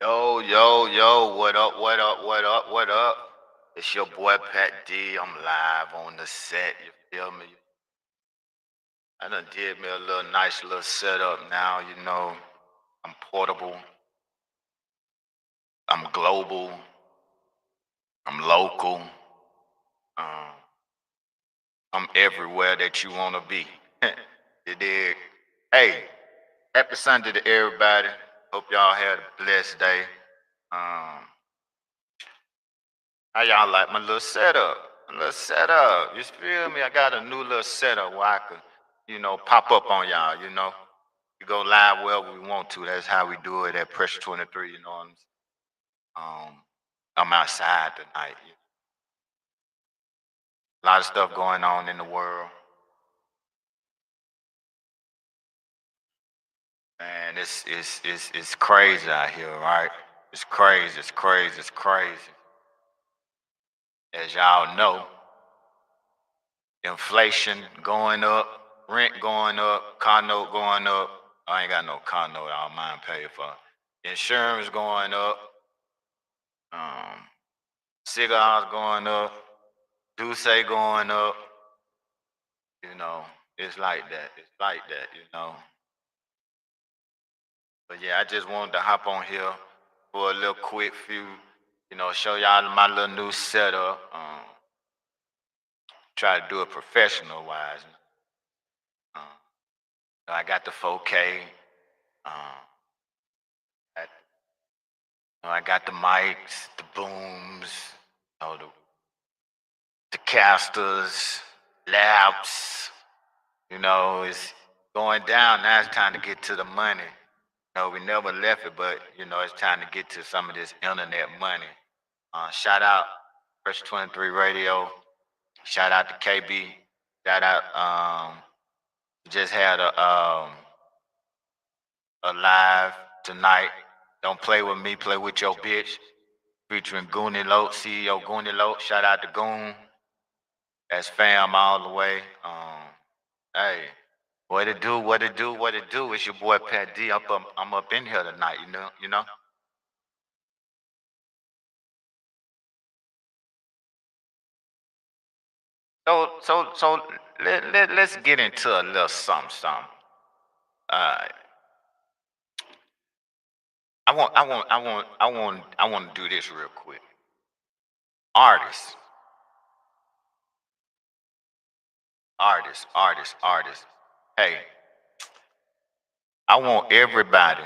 Yo, yo, yo, what up, what up, what up, what up? It's your boy Pat D. I'm live on the set, you feel me? I done did me a nice little setup now, I'm portable, I'm global, I'm local, um, I'm everywhere that you wanna be. You dig? Hey, happy Sunday to everybody. Hope y'all had a blessed day. Um, How y'all like my little setup? My little setup. You feel me? I got a new little setup where I could, pop up on y'all, You go live wherever we want to. That's how we do it at Pressure 23, you know what I'm saying? I'm outside tonight. A lot of stuff going on in the world. And it's crazy out here, right? It's crazy, it's crazy, it's crazy. As y'all know, inflation going up, rent going up, car note going up. I ain't got no car note, I don't mind paying for. Insurance going up, um, cigars going up, Douce going up. You know, it's like that. It's like that. But yeah, I just wanted to hop on here for a little quick few, show y'all my little new setup. Try to do it professional wise. Um, I got the 4K. Um, I, I got the mics, the booms, the casters, lamps. It's going down. Now it's time to get to the money. We never left it, but it's time to get to some of this internet money. Shout out Fresh 23 Radio. Shout out to KB. Shout out. Just had a live tonight. Don't play with me, play with your bitch. Featuring Goonie Loke, CEO Goonie Loke. Shout out to Goon. That's fam all the way. Hey, what it do? What it do? What it do? It's your boy Pat D. I'm up in here tonight. You know. So let's get into a little something. Uh, I want to do this real quick. Artists, artists. Hey, I want everybody,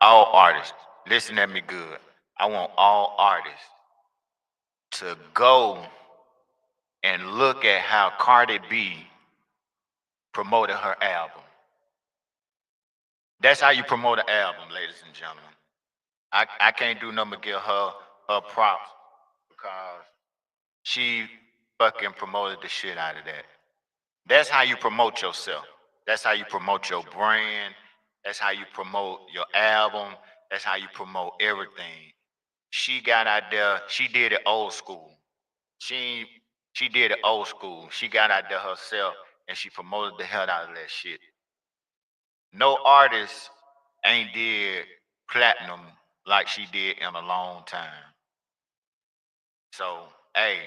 all artists, listen at me good. I want all artists to go and look at how Cardi B promoted her album. That's how you promote an album, ladies and gentlemen. I can't do nothing but give her props because she fucking promoted the shit out of that. That's how you promote yourself. That's how you promote your brand. That's how you promote your album. That's how you promote everything. She got out there. She did it old school. She she did it old school. She got out there herself and she promoted the hell out of that shit. No artist ain't did platinum like she did in a long time. So, hey,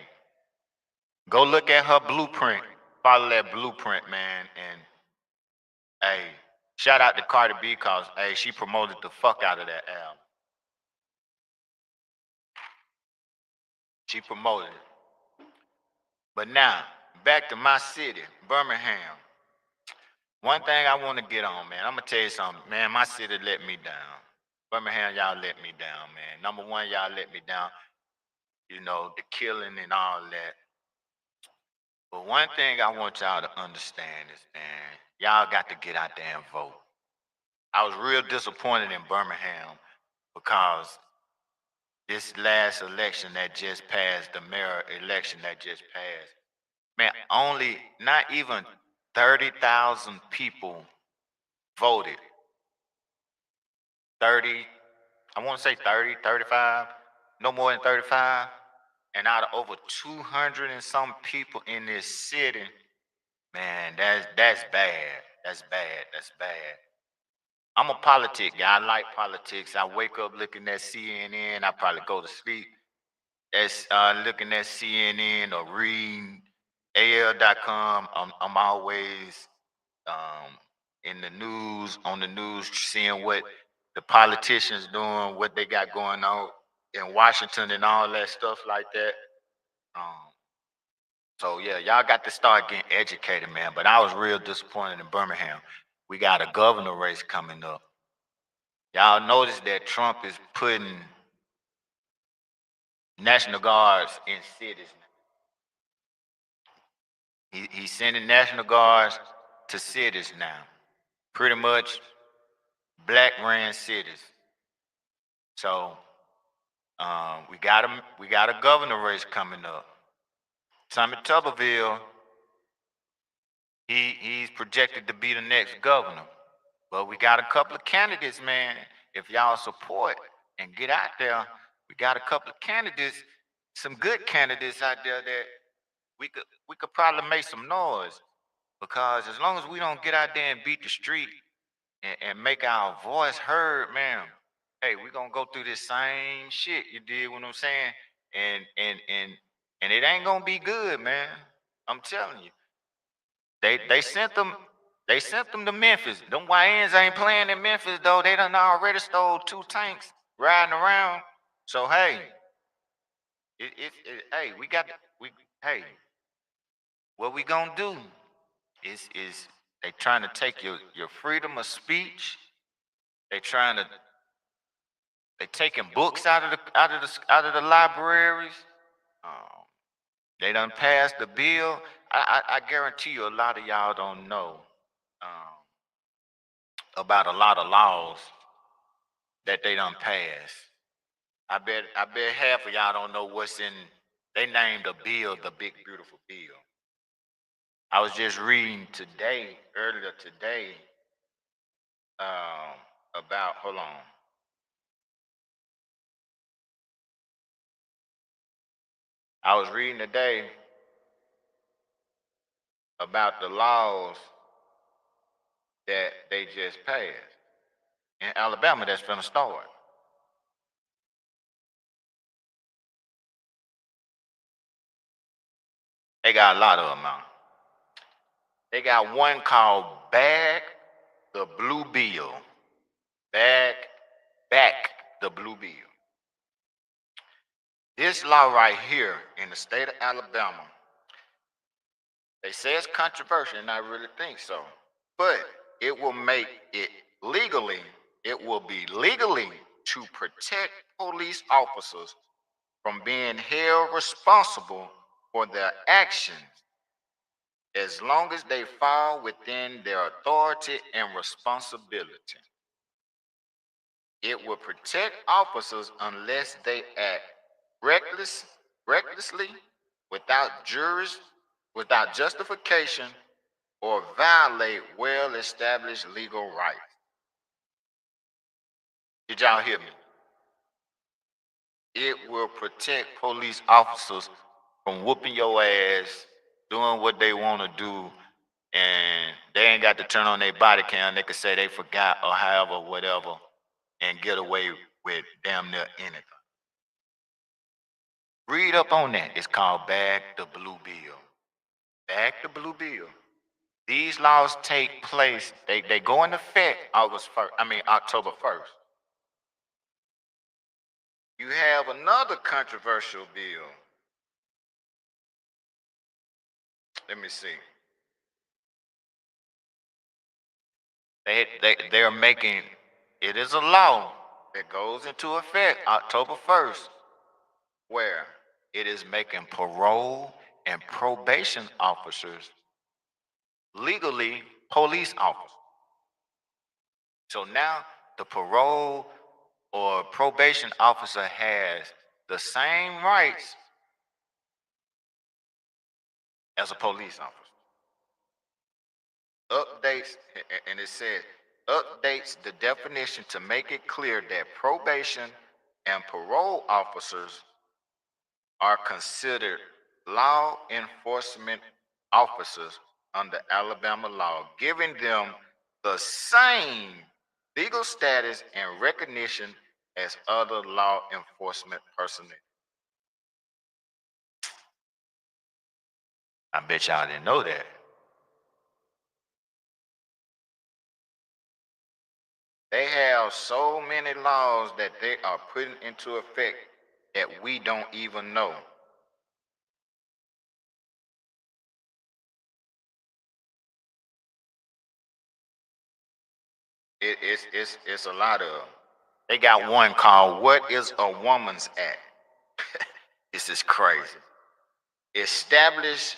go look at her blueprint. Follow that blueprint, man. And hey, shout out to Cardi B because hey, she promoted the fuck out of that album. She promoted it. But now, back to my city, Birmingham. One thing I want to get on, man. I'm gonna tell you something, man. My city let me down. Birmingham, y'all let me down, man. Number one, y'all let me down. The killing and all that. But one thing I want y'all to understand is, man, y'all got to get out there and vote. I was real disappointed in Birmingham because this last election that just passed, the mayor election that just passed, man, only not even 30,000 people voted. 30, I want to say 30, 35, no more than 35. And out of over 200 and some people in this city, man, that's bad. That's bad. That's bad. I'm a politic guy. I like politics. I wake up looking at CNN. I probably go to sleep looking at CNN or reading AL.com. I'm always in the news, on the news, seeing what the politicians doing, what they got going on in Washington and all that stuff like that. Um, so yeah, y'all got to start getting educated, man. But I was real disappointed in Birmingham. We got a governor race coming up. Y'all notice that Trump is putting National Guards in cities. He's sending National Guards to cities now. Pretty much black ran cities. So we got a governor race coming up. Tommy Tuberville, he's projected to be the next governor. But we got a couple of candidates, man. If y'all support and get out there, we got a couple of candidates, some good candidates out there that we could probably make some noise. Because as long as we don't get out there and beat the street and make our voice heard, man, hey, we're gonna go through this same shit. You did what I'm saying? And it ain't gonna be good, man. I'm telling you. They sent them to Memphis. Them YNs ain't playing in Memphis though. They done already stole 2 tanks riding around. So hey, hey, we hey, what we gonna do is they trying to take your freedom of speech. They trying to they taking books out of the libraries. Um, they done passed the bill. I guarantee you, a lot of y'all don't know um, about a lot of laws that they done passed. I bet half of y'all don't know what's in. They named a bill the Big Beautiful Bill. I was just reading today, earlier today, about. Hold on. I was reading today about the laws that they just passed in Alabama that's gonna start. They got a lot of them now. They got one called Bag the Blue Bill. Bag Back the Blue Bill. This law right here in the state of Alabama, they say it's controversial, and I really think so. But it will make it legally, it will be legally to protect police officers from being held responsible for their actions as long as they fall within their authority and responsibility. It will protect officers unless they act recklessly, without without justification, or violate well-established legal rights. Did y'all hear me? It will protect police officers from whooping your ass, doing what they want to do, and they ain't got to turn on their body cam. They could say they forgot or however, whatever, and get away with damn near anything. Read up on that. It's called Bag the Blue Bill. Bag the Blue Bill. These laws take place, they go into effect October 1st. You have another controversial bill. Let me see. They're making it is a law that goes into effect October 1st, where it is making parole and probation officers legally police officers. So now the parole or probation officer has the same rights as a police officer. Updates, and it says, updates the definition to make it clear that probation and parole officers are considered law enforcement officers under Alabama law, giving them the same legal status, and recognition as other law enforcement personnel. I bet y'all didn't know that. They have so many laws that they are putting into effect that we don't even know. It's a lot of 'em. They got one called "What is a Woman's Act?" This is crazy. Establish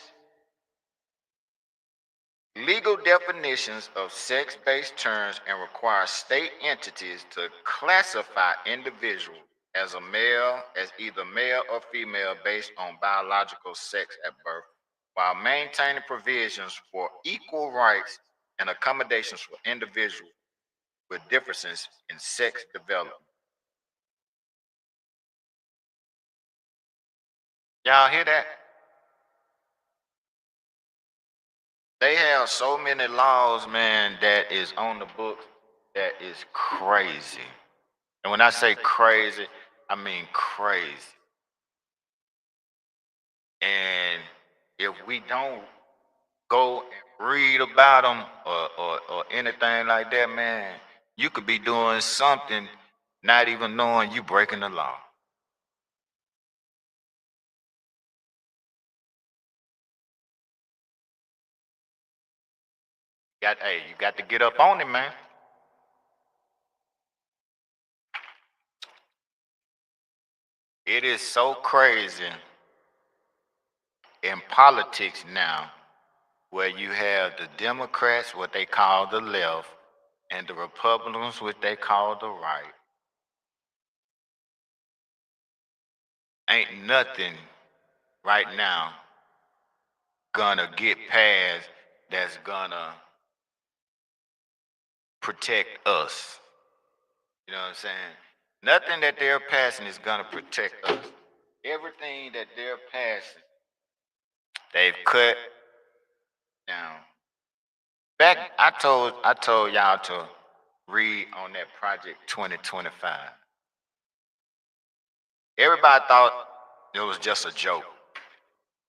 legal definitions of sex-based terms and require state entities to classify individuals as a male, as either male or female based on biological sex at birth, while maintaining provisions for equal rights and accommodations for individuals with differences in sex development. Y'all hear that? They have so many laws, man, that is on the books that is crazy. And when I say crazy, I mean crazy. And if we don't go and read about them or anything like that, man, you could be doing something not even knowing you breaking the law. You got to get up on it, man. It is so crazy in politics now where you have the Democrats, what they call the left, and the Republicans, what they call the right. Ain't nothing right now gonna get passed that's gonna protect us. You know what I'm saying? Nothing that they're passing is gonna protect us. Everything that they're passing, they've cut down. Back, I told y'all to read on that Project 2025. Everybody thought it was just a joke.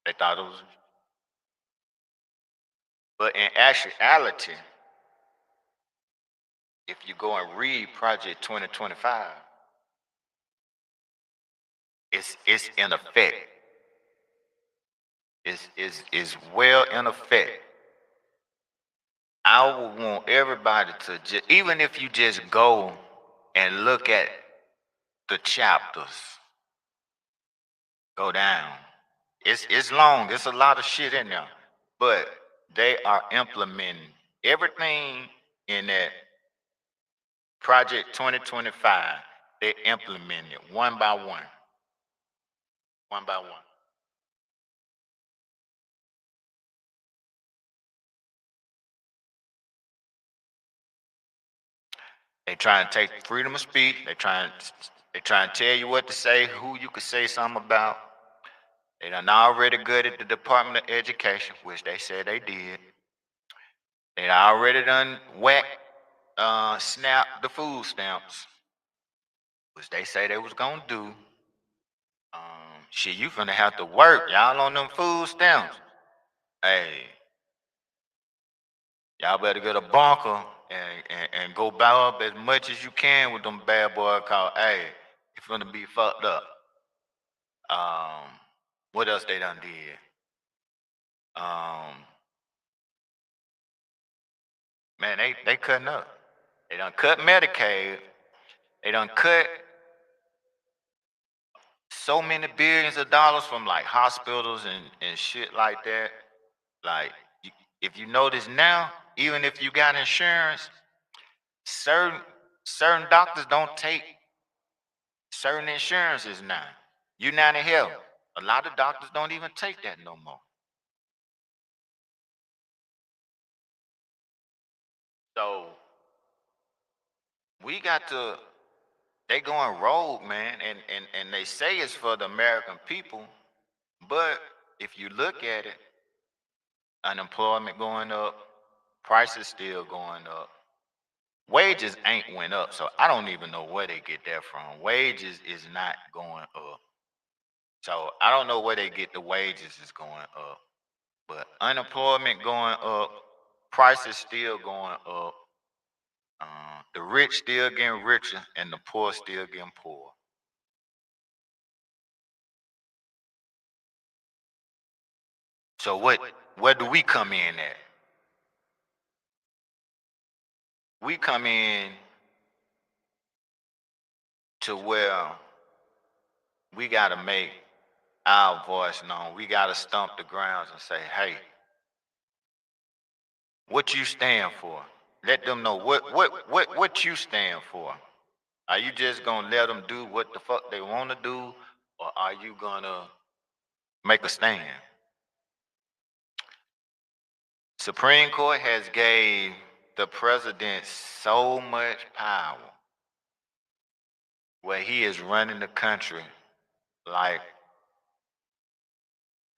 They thought it was, but in actuality, if you go and read Project 2025, it's in effect. It's well in effect. I would want everybody to just, even if you just go and look at the chapters, go down. It's long. It's a lot of shit in there, but they are implementing everything in that Project 2025. They implement it one by one, one by one. They try and take freedom of speech. They try and tell you what to say, who you could say something about. They done already good at the Department of Education, which they said they did. They already done snap the food stamps, which they say they was gonna do. Shit, you finna have to work, y'all on them food stamps. Hey, y'all better get a bunker and go buy up as much as you can with them bad boy called, hey, you finna be fucked up. Um, what else they done did? Um, man, they cutting up. They done cut Medicaid. They done cut so many billions of dollars from like hospitals and shit like that. Like, you, if you notice now, even if you got insurance, certain certain doctors don't take certain insurances now. United Health, a lot of doctors don't even take that no more. So we got to. They going rogue, man, and they say it's for the American people, but if you look at it, unemployment going up, prices still going up. Wages ain't went up, so I don't even know where they get that from. Wages is not going up. So I don't know where they get the wages is going up. But unemployment going up, prices still going up. The rich still getting richer, and the poor still getting poor. So where do we come in at? We come in to where we got to make our voice known. We got to stomp the grounds and say, hey, what you stand for? Let them know what you stand for. Are you just gonna let them do what the fuck they want to do, or are you gonna make a stand? Supreme Court has gave the president so much power where he is running the country like,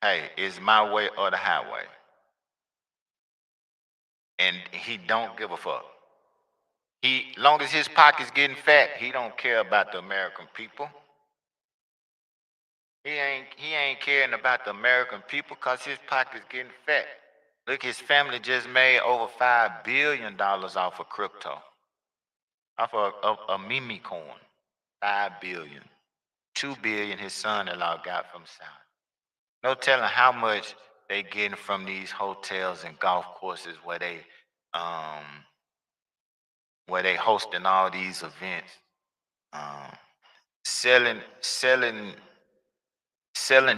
hey, it's my way or the highway. And he don't give a fuck. Long as his pocket's getting fat, he don't care about the American people. He ain't caring about the American people because his pocket's getting fat. Look, his family just made over $5 billion off of crypto, off of a meme coin. 5 billion. 2 billion his son-in-law got from South. No telling how much they getting from these hotels and golf courses um where they hosting all these events, um, selling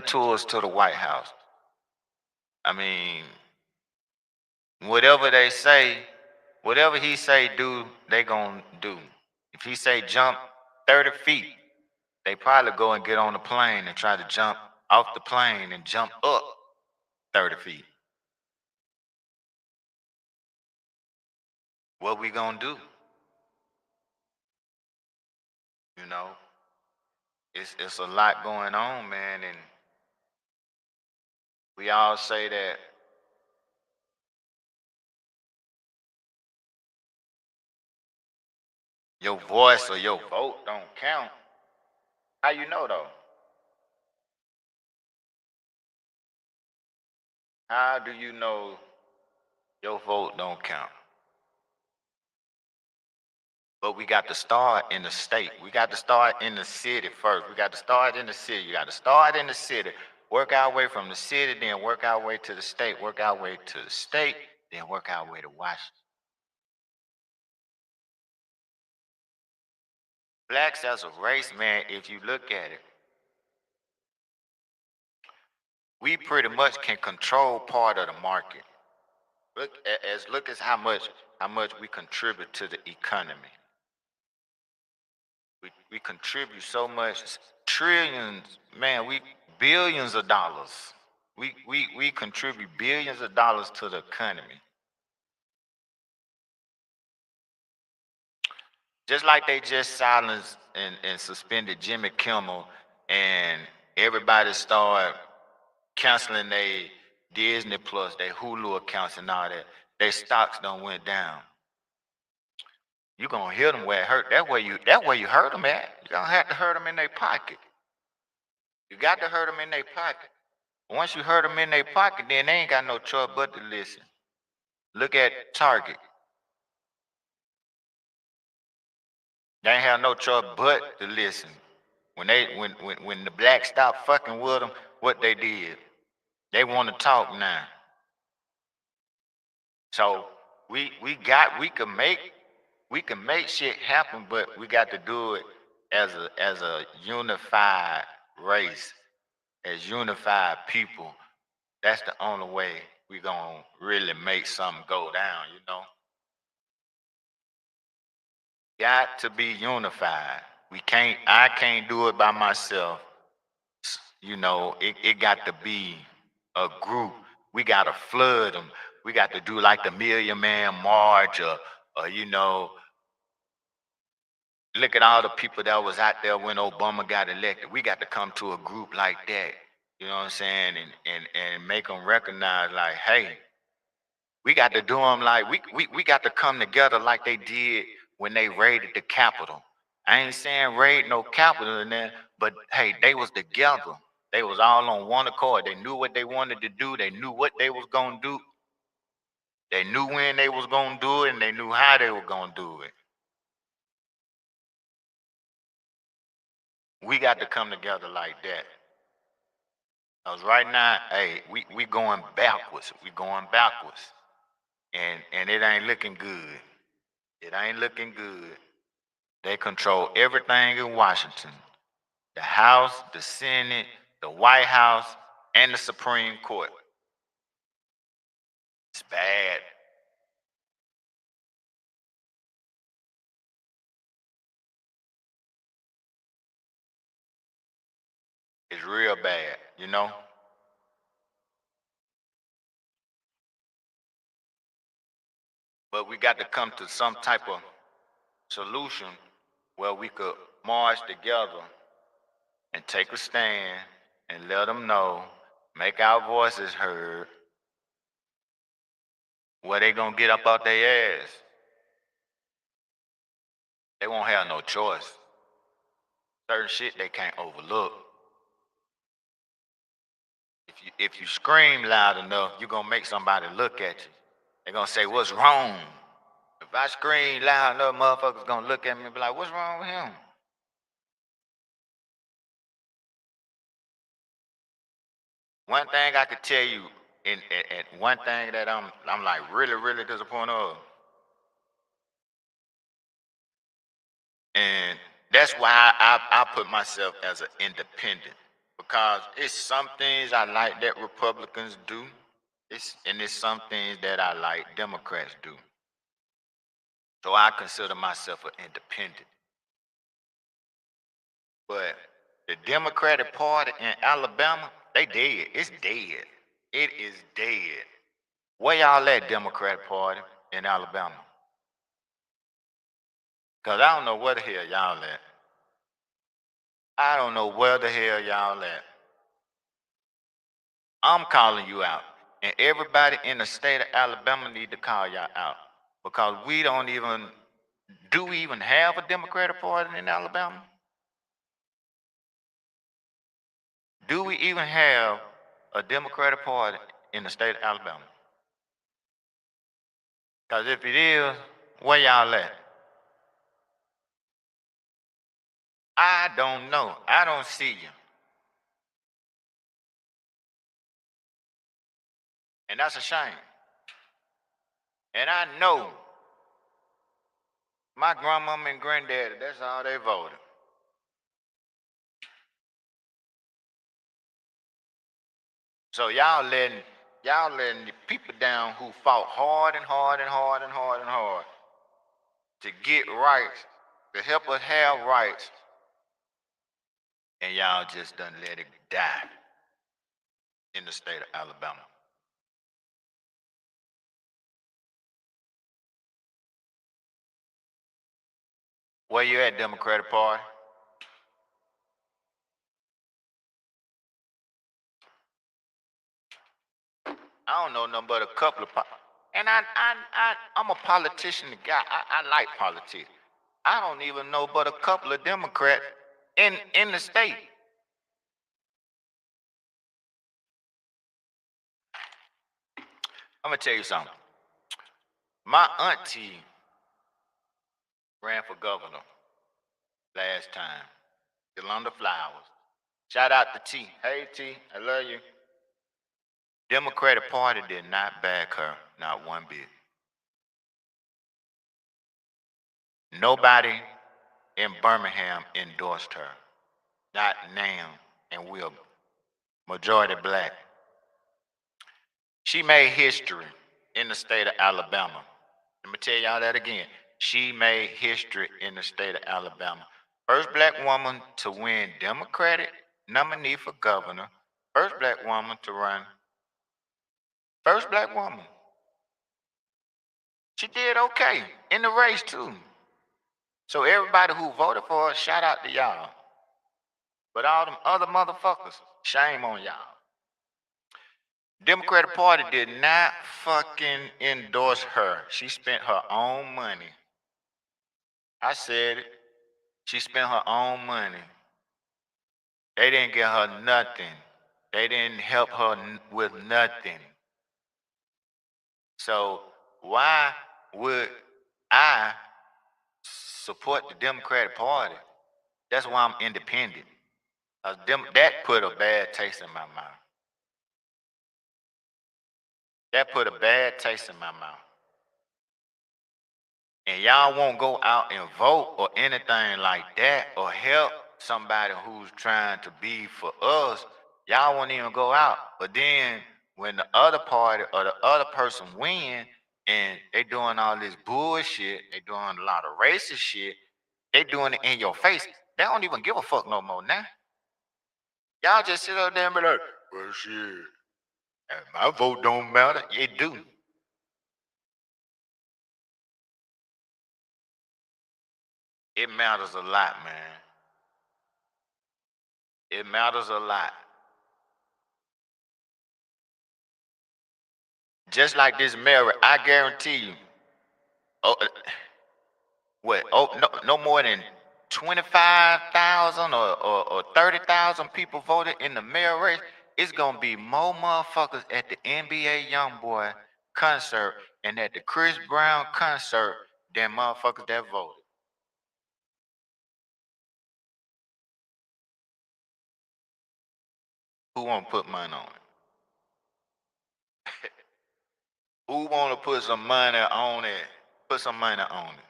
tours to the White House. I mean, whatever they say, whatever he say do, they gonna do. If he say jump 30 feet, they probably go and get on the plane and try to jump off the plane and jump up 30 feet. What we gonna do? You know, it's a lot going on, man, and we all say that your voice or your vote don't count. How you know though? How do you know your vote don't count? But we got to start in the state. We got to start in the city first. We got to start in the city. You got to start in the city. Work our way from the city, then work our way to the state. Work our way to the state, then work our way to Washington. Blacks as a race, man, if you look at it, we pretty much can control part of the market. Look as how much we contribute to the economy. We contribute so much, trillions, man, we billions of dollars. We contribute billions of dollars to the economy. Just like they just silenced and suspended Jimmy Kimmel, and everybody started canceling their Disney Plus, their Hulu accounts and all that. Their stocks done went down. You gonna hit them where it hurt. That way you hurt them at. You gonna have to hurt them in their pocket. You got to hurt them in their pocket. Once you hurt them in their pocket, then they ain't got no choice but to listen. Look at Target. They ain't have no choice but to listen. When the blacks stopped fucking with them, what they did? They want to talk now. So we can make shit happen, but we got to do it as a unified race, as unified people. That's the only way we gonna really make something go down, you know. Got to be unified. I can't do it by myself. You know, it got to be a group. We gotta flood them. We got to do like the Million Man March, or look at all the people that was out there when Obama got elected. We got to come to a group like that. You know what I'm saying? And make them recognize, like, hey, we got to do them like we got to come together like they did when they raided the Capitol. I ain't saying raid no Capitol in there, but hey, they was together. They was all on one accord. They knew what they wanted to do. They knew what they was gonna do. They knew when they was gonna do it, and they knew how they were gonna do it. We got to come together like that. Cause right now, hey, we going backwards. We going backwards, and it ain't looking good. It ain't looking good. They control everything in Washington: the House, the Senate, the White House, and the Supreme Court. It's bad. It's real bad, you know. But we got to come to some type of solution where we could march together and take a stand and let them know, make our voices heard, where they gonna get up out their ass. They won't have no choice. Certain shit they can't overlook. If you scream loud enough, you're gonna make somebody look at you. They're gonna say, "What's wrong?" If I scream loud enough, motherfuckers gonna look at me and be like, "What's wrong with him?" One thing I could tell you, and one thing that I'm like really disappointed of, and that's why I put myself as an independent, because it's some things I like that Republicans do, it's some things that I like Democrats do. So I consider myself an independent. But the Democratic Party in Alabama, they dead. It's dead. It is dead. Where y'all at, Democratic Party in Alabama? Cause I don't know where the hell y'all at. I don't know where the hell y'all at. I'm calling you out. And everybody in the state of Alabama need to call y'all out. Because we don't even, do we even have a Democratic Party in Alabama? Do we even have a Democratic Party in the state of Alabama? Because if it is, where y'all at? I don't know. I don't see you. And that's a shame. And I know my grandmama and granddaddy, that's all they voted. So y'all letting the people down who fought hard and hard and hard and hard and hard to get rights, to help us have rights, and y'all just done let it die in the state of Alabama. Where you at, Democratic Party? I don't know nothing but a couple of and I'm a politician guy. I like politics. I don't even know but a couple of Democrats in the state. I'm gonna tell you something. My auntie ran for governor last time. Yolanda Flowers. Shout out to T. Hey T, I love you. Democratic Party did not back her, not one bit. Nobody in Birmingham endorsed her. Not now, and we're majority black. She made history in the state of Alabama. Let me tell y'all that again. She made history in the state of Alabama. First black woman to win Democratic nominee for governor. First black woman to run. First black woman. She did okay in the race too. So everybody who voted for her, shout out to y'all. But all them other motherfuckers, shame on y'all. Democratic Party did not fucking endorse her. She spent her own money I said it. She spent her own money. They didn't get her nothing. They didn't help her with nothing. So why would I support the Democratic Party? That's why I'm independent. That put a bad taste in my mouth. That put a bad taste in my mouth. And y'all won't go out and vote or anything like that or help somebody who's trying to be for us. Y'all won't even go out. But then when the other party or the other person win and they doing all this bullshit, they doing a lot of racist shit, they doing it in your face. They don't even give a fuck no more now. Y'all just sit up there and be like, well, shit, my vote don't matter. It do. It matters a lot, man. It matters a lot. Just like this mirror, I guarantee you. Oh, what? Oh, no more than 25,000 or 30,000 people voted in the mayor race. It's gonna be more motherfuckers at the NBA YoungBoy concert and at the Chris Brown concert than motherfuckers that voted. Who wanna put money on it? Who wanna put some money on it? Put some money on it.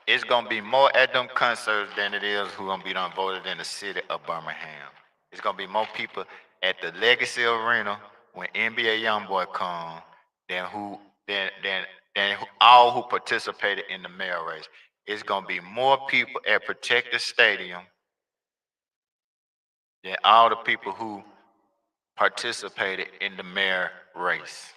It's gonna be more at them concerts than it is who gonna be done voted in the city of Birmingham. It's gonna be more people at the Legacy Arena when NBA YoungBoy come than all who participated in the mayor race. It's gonna be more people at Protective Stadium than all the people who participated in the mayor race.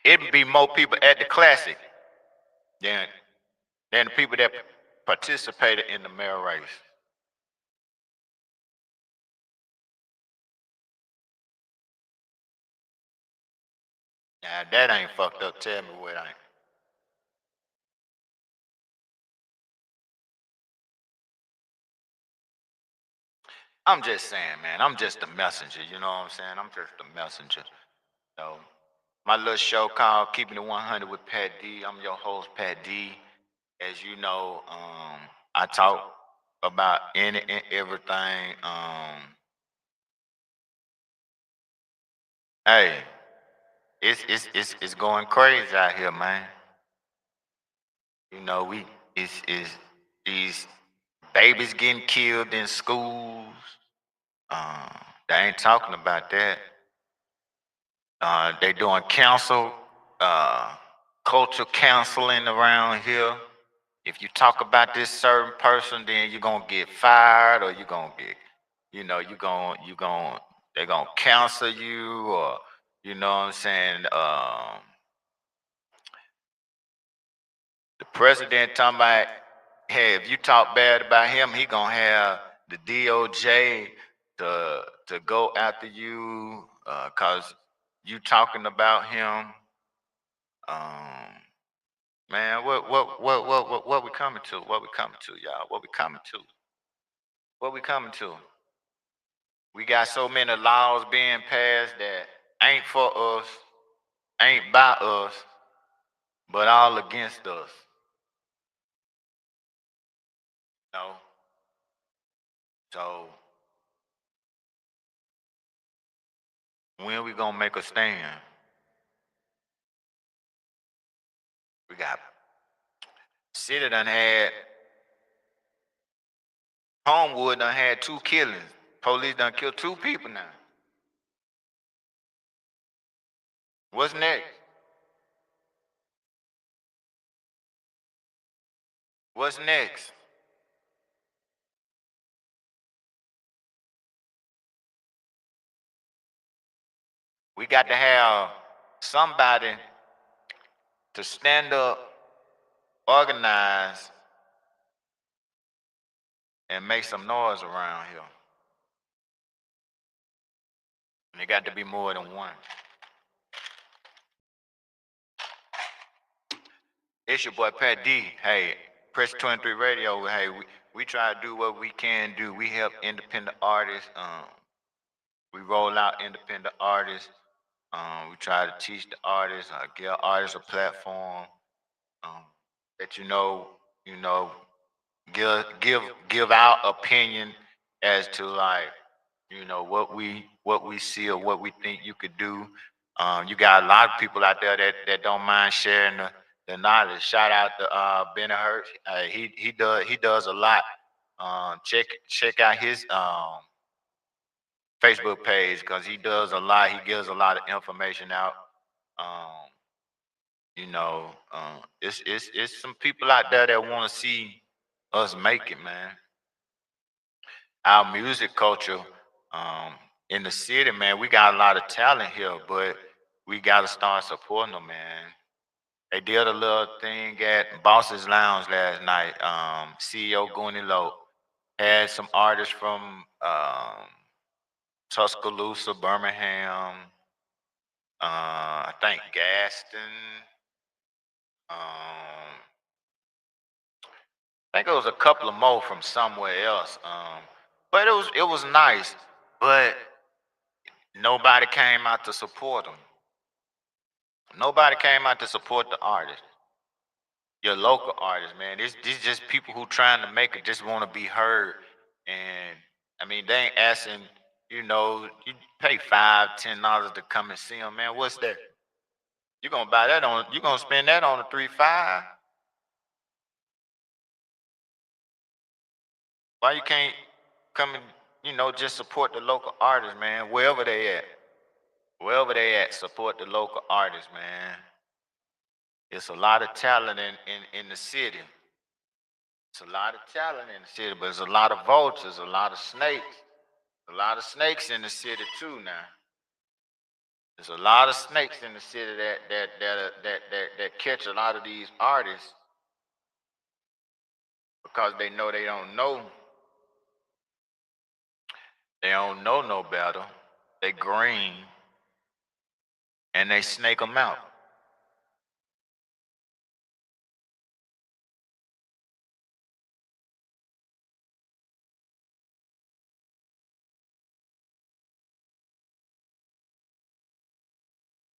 It'd be more people at the Classic than the people that participated in the mayor race. Now that ain't fucked up. Tell me what ain't. I'm just saying, man. I'm just a messenger. You know what I'm saying? I'm just a messenger. So my little show called Keeping It 100 with Pat D. I'm your host, Pat D. As you know, I talk about any and everything. Hey, it's going crazy out here, man. You know, it's these babies getting killed in schools. Uh, they ain't talking about that. They doing uh, culture counseling around here. If you talk about this certain person, then you're gonna get fired, or you're gonna get, they're gonna counsel you, or you know what I'm saying. The president talking about, hey, if you talk bad about him, he gonna have the DOJ to go after you, cause you talking about him. Um, Man, what we coming to? What we coming to, y'all? What we coming to? What we coming to? We got so many laws being passed that ain't for us, ain't by us, but all against us. You know? So when we gonna make a stand? We got city done had Homewood done had two killings. Police done killed two people now. What's next? What's next? We got to have somebody to stand up, organize, and make some noise around here. And it got to be more than one. It's your boy Pat D. Hey, Press 23 Radio. Hey, we try to do what we can do. We help independent artists. We roll out independent artists. We try to teach the artists, give artists a platform. Um, that you know, give our opinion as to like what we see or what we think you could do. You got a lot of people out there that don't mind sharing the knowledge. Shout out to Benny Hurt. He does a lot. Check out his Facebook page because he does a lot. He gives a lot of information out. Um, it's some people out there that want to see us make it, man. Our music culture um, in the city, man, we got a lot of talent here, but we got to start supporting them, man. They did a little thing at Boss's Lounge last night. CEO Goonie Low had some artists from Tuscaloosa, Birmingham, I think Gaston. Um, I think it was a couple of more from somewhere else. But it was nice. But nobody came out to support them. Nobody came out to support the artist, your local artist, man. This just people who trying to make it, just want to be heard. And I mean, they ain't asking. You pay $5, $10 to come and see them, man. What's that? You gonna buy that on? You gonna spend that on a 3 5? Why you can't come and just support the local artists, man? Wherever they at, support the local artists, man. It's a lot of talent in the city. It's a lot of talent in the city, but there's a lot of vultures, a lot of snakes, a lot of snakes in the city too. Now, there's a lot of snakes in the city that catch a lot of these artists because they know they don't know no better. They green and they snake them out.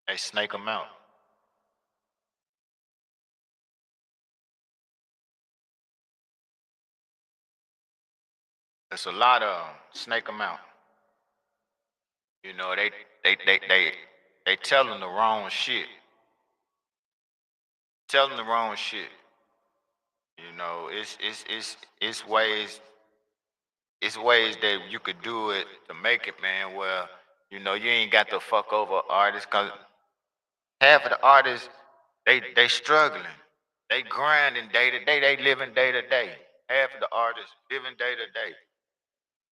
They snake them out. There's a lot of 'em. Snake them out. You know they telling the wrong shit. Telling the wrong shit. It's ways that you could do it to make it, man. Well, you ain't got to fuck over artists because half of the artists they struggling. They grinding day to day. They living day to day. Half of the artists living day to day.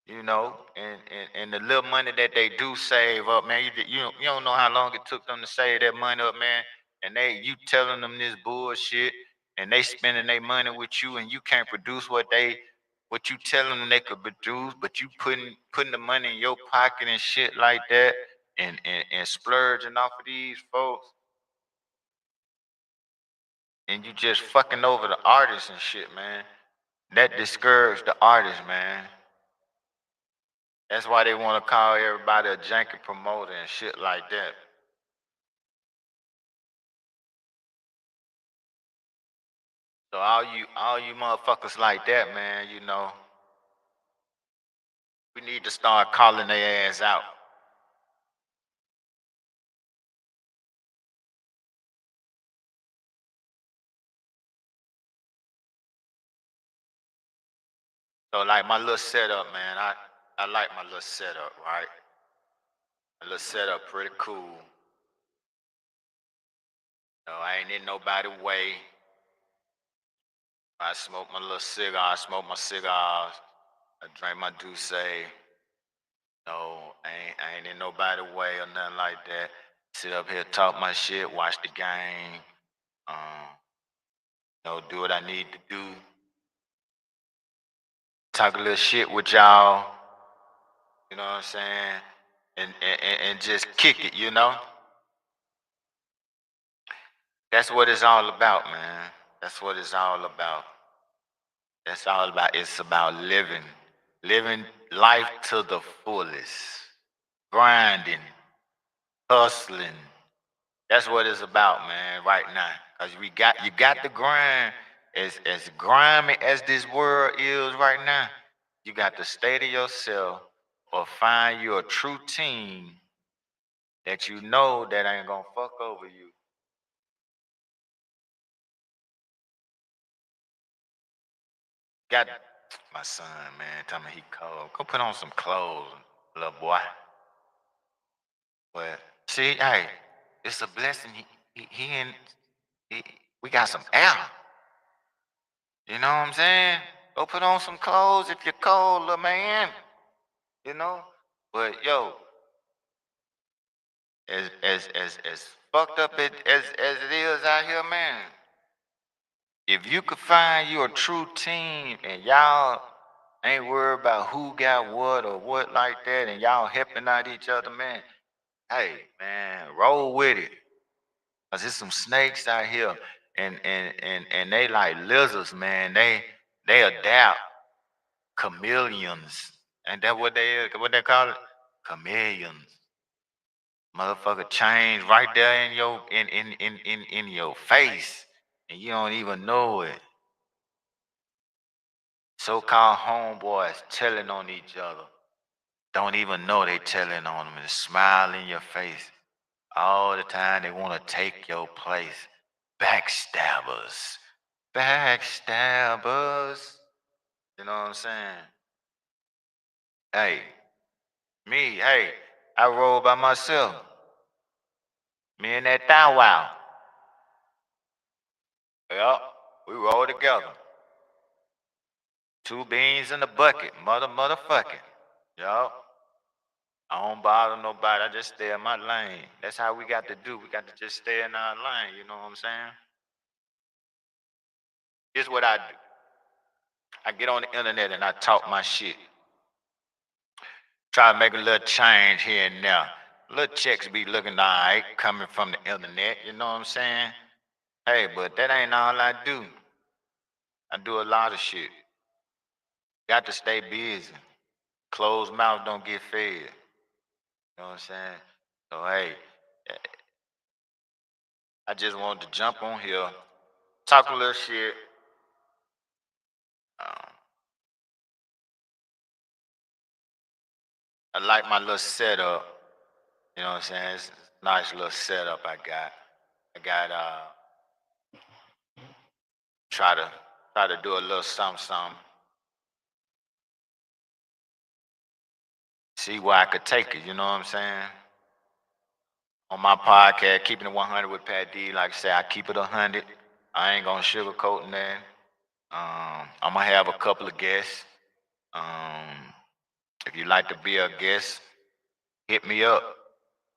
And the little money that they do save up, man. You don't know how long it took them to save that money up, man. And you telling them this bullshit, and they spending their money with you, and you can't produce what you telling them they could produce, but you putting the money in your pocket and shit like that, and splurging off of these folks, and you just fucking over the artists and shit, man. That discouraged the artists, man. That's why they want to call everybody a janky promoter and shit like that. So all you motherfuckers like that, man, we need to start calling their ass out. So like my little setup, man, I like my little setup, right? My little setup pretty cool. I ain't in nobody way. I smoke my little cigar, I smoke my cigars, I drink my Douce. No, I ain't in nobody way or nothing like that. Sit up here, talk my shit, watch the game, um, do what I need to do. talk a little shit with y'all, you know what I'm saying? And just kick it, you know? That's what it's all about, man. That's what it's all about. That's all about. It's about living life to the fullest, grinding, hustling. That's what it's about, man, right now. Cause you got the grind. As grimy as this world is right now, you got to stay to yourself or find you a true team that you know that ain't gonna fuck over you. Got my son, man, tell me he cold. Go put on some clothes, little boy. But see, hey, it's a blessing. He in. He, we got some air. You know what I'm saying? Go put on some clothes if you're cold, little man. You know. But yo, as fucked up as it is out here, man. If you could find you a true team and y'all ain't worried about who got what or what like that, and y'all helping out each other, man. Hey, man, roll with it. Cause there's some snakes out here, and they like lizards, man. They adapt, chameleons. Ain't that what they is? What they call it? Chameleons. Motherfucker change right there in your in your face, and you don't even know it. So-called homeboys telling on each other. Don't even know they telling on them and smile in your face. All the time they want to take your place. Backstabbers. Backstabbers. You know what I'm saying? Hey, hey, I roll by myself. Me and that Thou Wow. Yup, we roll together. Two beans in a bucket, motherfucking. Yup. I don't bother nobody. I just stay in my lane. That's how we got to do. We got to just stay in our lane. You know what I'm saying? Here's what I do. I get on the internet and I talk my shit. Try to make a little change here and there. Little checks be looking all right coming from the internet. You know what I'm saying? Hey, but that ain't all I do. I do a lot of shit. Got to stay busy. Closed mouth don't get fed. You know what I'm saying? So hey, I just wanted to jump on here, talk a little shit. Um, I like my little setup. You know what I'm saying? It's a nice little setup I got. I got try to do a little something. See where I could take it, you know what I'm saying? On my podcast, Keeping It 100 with Pat D, like I said, I keep it 100. I ain't gonna sugarcoat nothing. I'm gonna have a couple of guests. Um, if you'd like to be a guest, hit me up.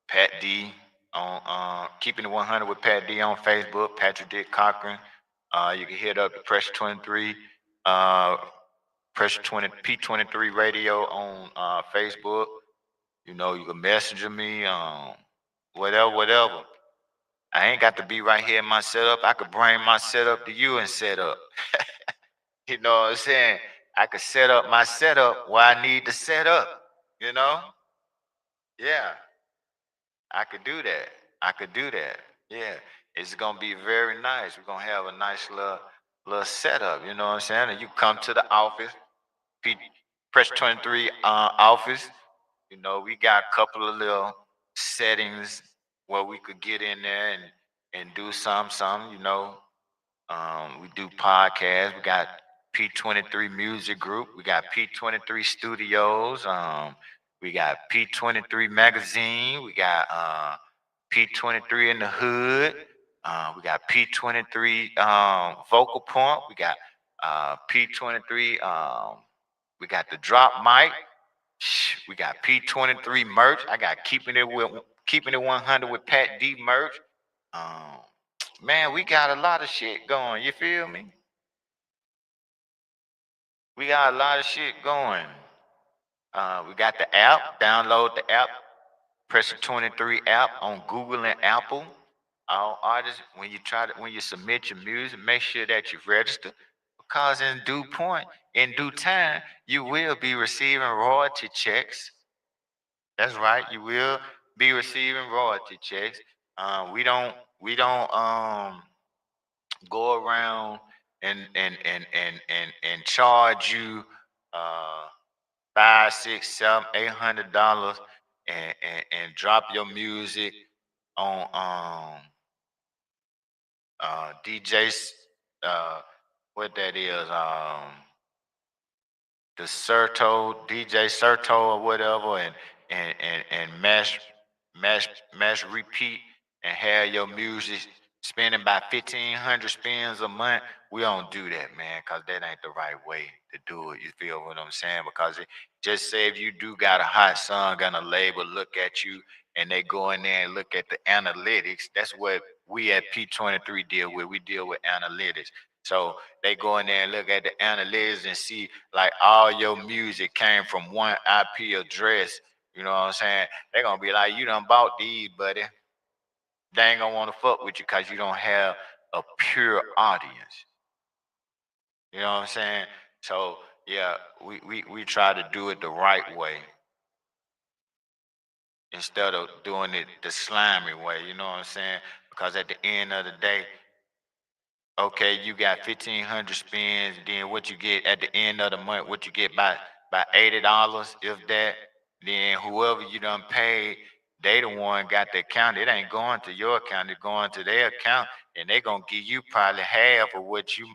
Pat D on Keeping It 100 with Pat D on Facebook. Patrick Dick Cochran. You can hit up the Pressure 23, Pressure 20 P23 Radio on Facebook. You know, you can messenger me. Whatever. I ain't got to be right here in my setup. I could bring my setup to you and set up. You know what I'm saying? I could set up my setup where I need to set up. You know? Yeah, I could do that. I could do that. Yeah, it's gonna be very nice. We're gonna have a nice little setup. You know what I'm saying? And you come to the office, P, Press 23 office. You know, we got a couple of little settings where we could get in there and do some. You know, we do podcasts. We got P23 Music Group. We got P23 Studios. We got P23 Magazine. We got P23 in the Hood. We got P23 Vocal Point. We got P23. We got the Drop Mic. We got P23 merch. I got Keeping It 100 with Pat D merch. Um, Man, we got a lot of shit going. You feel me? We got a lot of shit going. We got the app. Download the app. Press the 23 app on Google and Apple. All artists, when you submit your music, make sure that you register, because in due time, you will be receiving royalty checks. That's right, you will be receiving royalty checks. We don't go around and charge you uh five, six, seven, $800 and drop your music on DJs, what that is, the Serto, DJ Serto or whatever, and mash mash repeat and have your music spending about 1,500 spins a month. We don't do that, man, because that ain't the right way to do it. You feel what I'm saying? Because just say if you do got a hot song and a label look at you and they go in there and look at the analytics, that's what we at P23 deal with. We deal with analytics. So they go in there and look at the analytics and see like all your music came from one IP address. You know what I'm saying? They're gonna be like, you done bought these, buddy. They ain't gonna want to fuck with you because you don't have a pure audience. You know what I'm saying? So yeah, we try to do it the right way instead of doing it the slimy way. You know what I'm saying? Because at the end of the day, okay, you got 1,500 spins. Then what you get at the end of the month? What you get by $80, if that. Then whoever you done paid, they the one got the account. It ain't going to your account. It's going to their account, and they gonna give you probably half of what you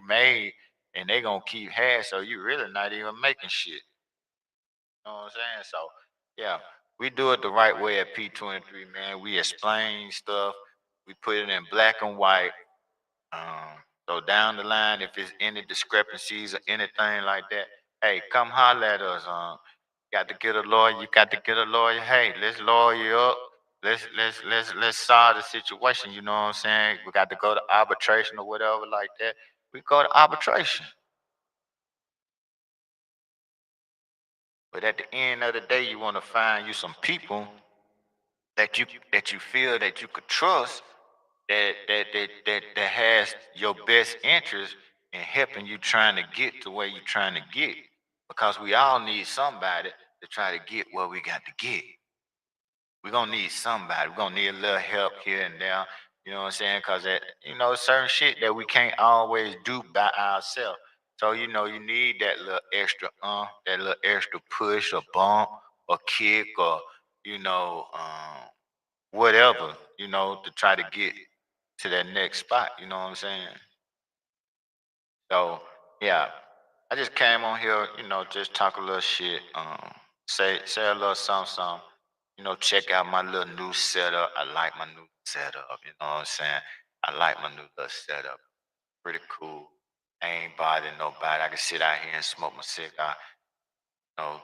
made, and they gonna keep half. So you really not even making shit. You know what I'm saying? So yeah, we do it the right way at P23, man. We explain stuff. We put it in black and white. um, so down the line, if there's any discrepancies or anything like that, hey, come holler at us. Got to get a lawyer. You got to get a lawyer. Hey, let's lawyer you up. Let's solve the situation. You know what I'm saying? We got to go to arbitration or whatever like that. We go to arbitration. But at the end of the day, you want to find you some people that you feel that you could trust, that has your best interest in helping you trying to get to where you're trying to get. Because we all need somebody to try to get where we got to get. We're gonna need somebody. We're gonna need a little help here and there. You know what I'm saying? Cause that, certain shit that we can't always do by ourselves. So you need that little extra that little extra push or bump or kick or you know, whatever, to try to get to that next spot. You know what I'm saying? So yeah, I just came on here, just talk a little shit, say a little something, something. Check out my little new setup. I like my new setup. You know what I'm saying? I like my new little setup. Pretty cool. I ain't bothering nobody. I can sit out here and smoke my cigar. You know,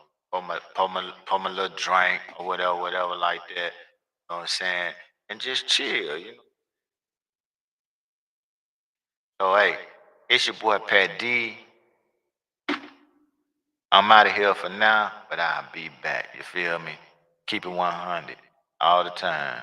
pour my little drink or whatever like that. You know what I'm saying? And just chill. So hey, it's your boy Pat D. I'm out of here for now, but I'll be back. You feel me? Keep it 100 all the time.